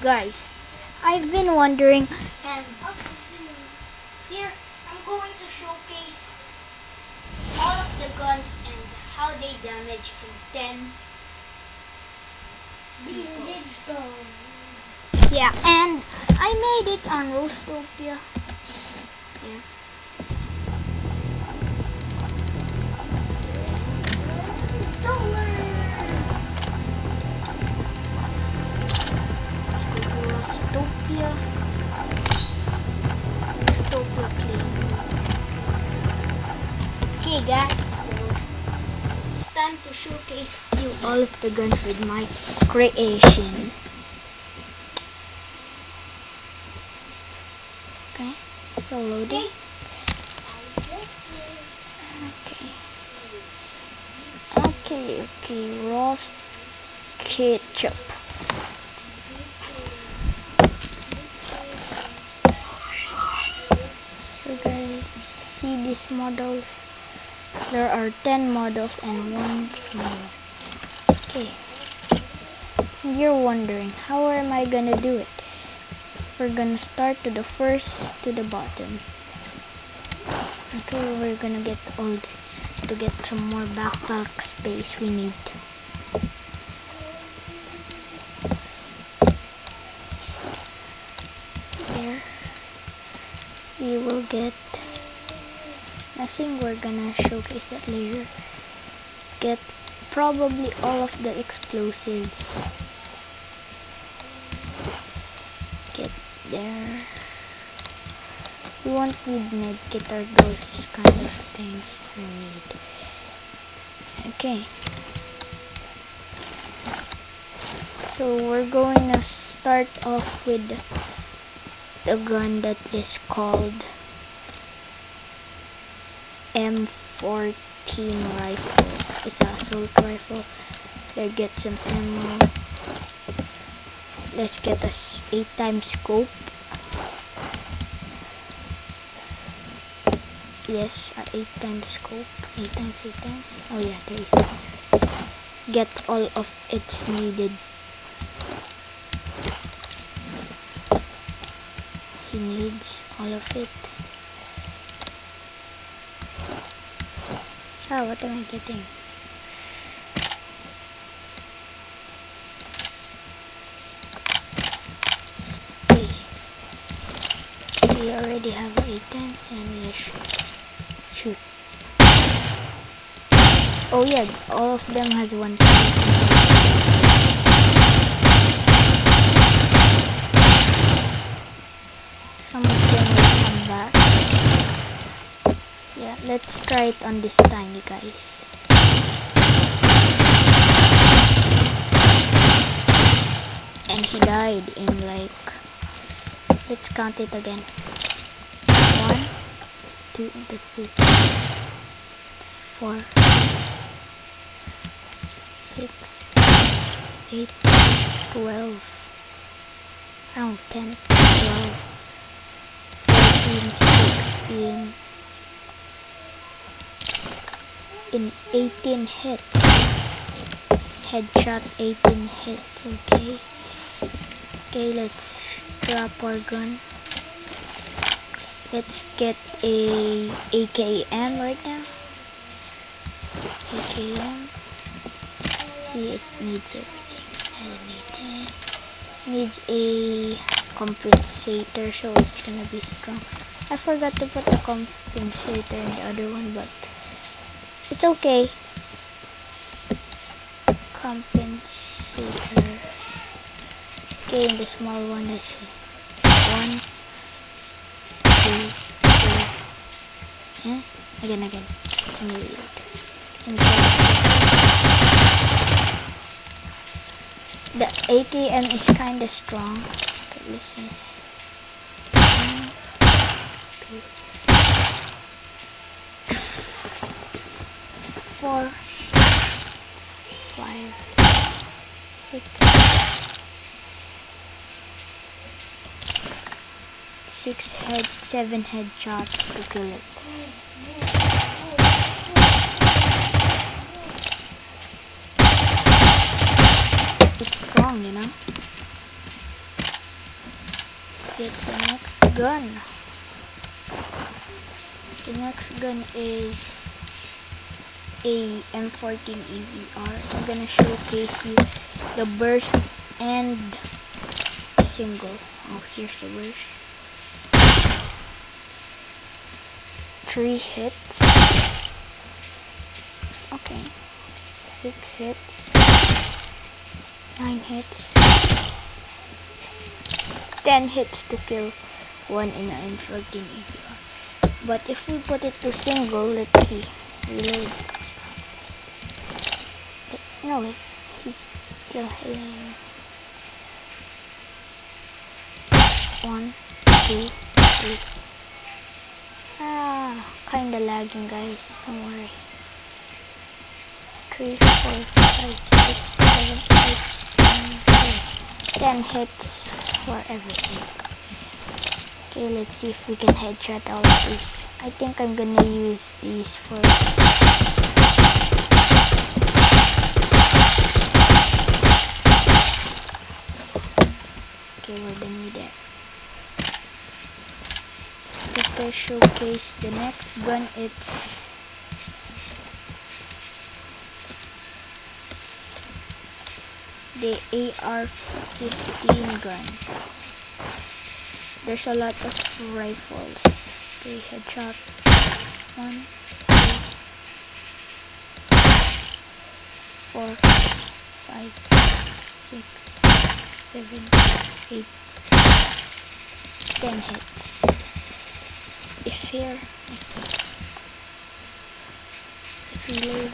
Guys, I've been wondering, and here I'm going to showcase all of the guns and how they damage in 10 people. Yeah, and I made it on Roastopia. Yeah. Roastopia. Roastopia play. Okay guys, so it's time to showcase you all of the guns with my creation. Okay, still loading. Okay, roast ketchup. So guys, see these models. There are 10 models and one smaller. Okay. You're wondering, how am I gonna do it? We're gonna start to the first to the bottom. Okay, we're gonna get all to get some more backpack space we need. There. We will get nothing, we're gonna showcase that later. Get probably all of the explosives. Get there. We won't need medkit or those kind of things we need. Okay. So we're going to start off with the gun that is called M14 rifle. It's an assault rifle. Let's get some ammo. Let's get a 8x scope. Yes, an 8x scope. 8x. Oh yeah, there is. Get all of it's needed. He needs all of it. Ah, what am I getting? Okay. We already have 8x and let's shoot. Oh yeah, all of them has 1 Some of them will come back. Yeah, let's try it on this time, you guys. And he died in like, let's count it again. 1, 2, that's 2, 4, 6, 8, 12. Oh, 10, 12, 14, 16. In 18 hits. Headshot 18 hits. Okay. Okay, let's drop our gun. Let's get a AKM right now. AKM. See, it needs everything. Doesn't need it. Needs a compensator, so it's gonna be strong. I forgot to put a compensator in the other one, but it's okay. Compensator. Okay, in the small one, let's see. 1, 2, 3. Yeah? Again. Let me reload. The AKM is kinda strong. Okay, listen. 1, 2, 4, 5, 6, 7 headshots to kill it. It's strong, you know. get the next gun. The next gun is a M14 EVR. I'm gonna showcase you the burst and the single. Oh, here's the burst. 3 hits. Okay. 6 hits. 9 hits. 10 hits to kill one in an M14 EVR. But if we put it to single, let's see. Reload. No, he's still hitting. 1, 2, 3. Kinda lagging, guys. Don't worry. 3, 4, 5, 6, 7, 8, 9, 10. 10 hits for everything. Okay, let's see if we can headshot all of these. I think I'm gonna use these for... Okay, we're done with that. Just to showcase the next gun, it's the AR-15 gun. There's a lot of rifles. Okay, headshot. 1, 2, 4, 5, 6, 7, 8, 10 hits. If here, let's see. Let's reload.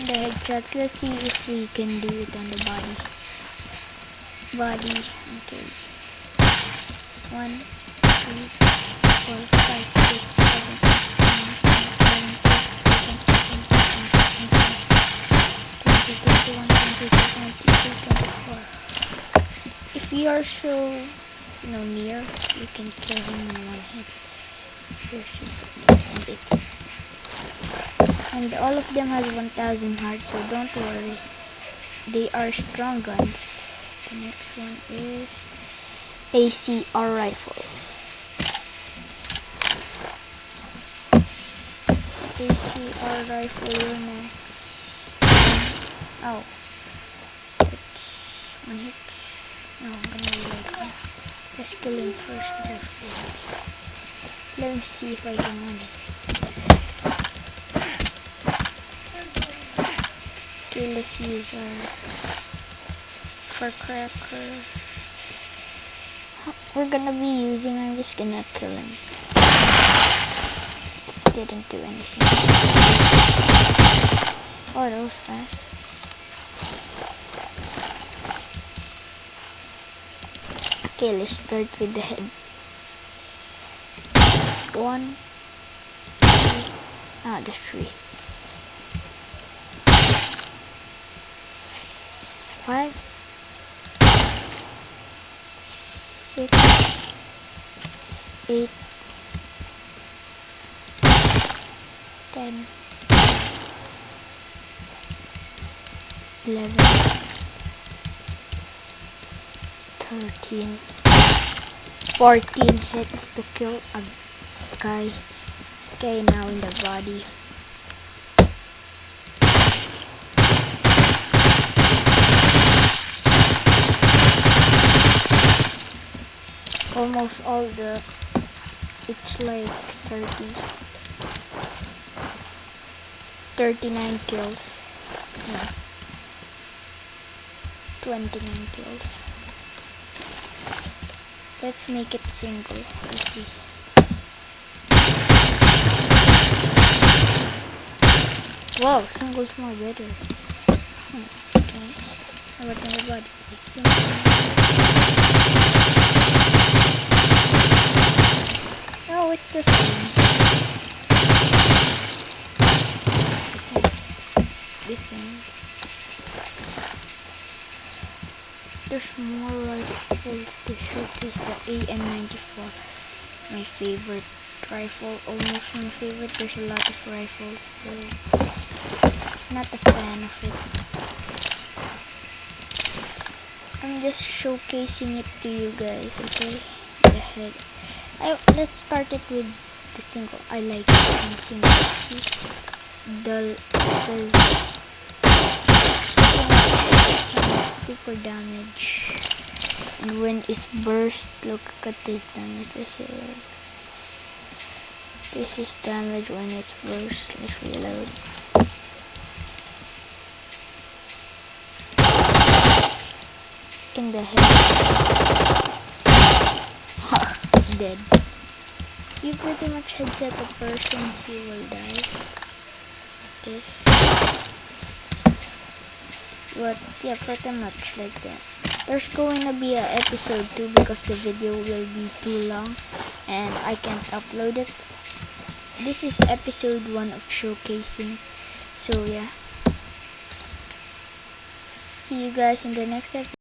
The headshots, let's see if we can do it on the body. Body, okay. 1, 2, 4, 5, 6, 7, 8, 9, 10, 11, 12, 13, 14. If you are so, near, you can kill him in one hit. You're super near. And all of them has 1000 hearts, so don't worry. They are strong guns. The next one is ACR rifle. ACR rifle, you're next. Oh. It's 1 hit. No, I'm gonna reload him. Let's kill him first with our friends. Let me see if I can win it. Okay, let's use our firecracker. We're gonna be using, I'm just gonna kill him. Didn't do anything. Oh, that was fast. Okay, let's start with the head. 1, 2, there's 3. 5, 6, 8, 10, 11, 13, 14 hits to kill a guy. Okay, now in the body. Almost all it's like 39 kills. No, 29 kills. Let's make it single. Let's see. Wow, single's more better. Okay. How about everybody? I think. Oh, it's the same. The same. There's more rifles to showcase. The AM94, my favorite rifle, almost my favorite. There's a lot of rifles, so not a fan of it. I'm just showcasing it to you guys, okay? The head. Let's start it with the single. I like it in single. The super damage. And when it's burst, look at this damage. This is damage when it's burst. Let's reload. In the head. Dead. You pretty much headset a person, he will die. This. But yeah, pretty much like that. There's going to be an episode 2 because the video will be too long and I can't upload it. This is episode 1 of showcasing. So yeah. See you guys in the next episode.